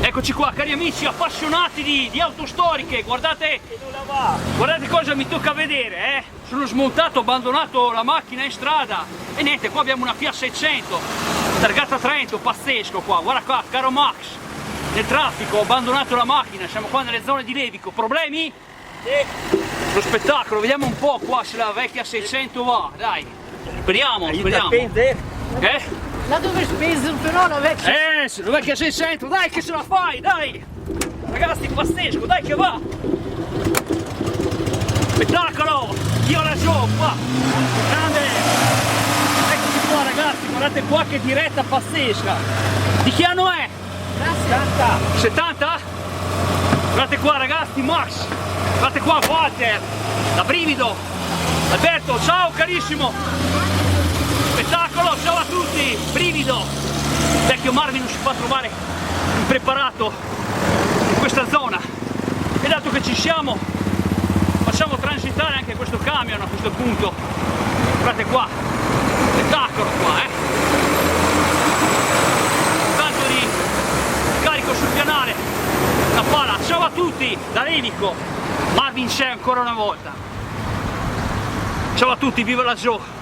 Eccoci qua, cari amici appassionati di auto storiche, guardate cosa mi tocca vedere, eh? Sono smontato, ho abbandonato la macchina in strada e niente, qua abbiamo una Fiat 600 targata Trento, pazzesco qua, guarda qua, caro Max, nel traffico, ho abbandonato la macchina, siamo qua nelle zone di Levico, problemi? Sì. Lo spettacolo, vediamo un po' qua se la vecchia 600 va, dai, speriamo. La dove spesi però la vecchia? La vecchia 600, dai che ce la fai, dai! Ragazzi, pazzesco, dai che va! Spettacolo! Io la gioco qua! Grande! Eccoci qua ragazzi, guardate qua che diretta pazzesca! Di che anno è? 70! 70? Guardate qua ragazzi, Max! Guardate qua Walter! Da brivido! Alberto, ciao carissimo! Spettacolo, ciao a tutti, brivido! Vecchio Marvin non si fa trovare impreparato in questa zona e dato che ci siamo facciamo transitare anche questo camion a questo punto. Guardate qua, spettacolo qua, tanto di carico sul pianale, la pala. Ciao a tutti da Levico, Marvin c'è ancora una volta. Ciao a tutti, viva la Joe!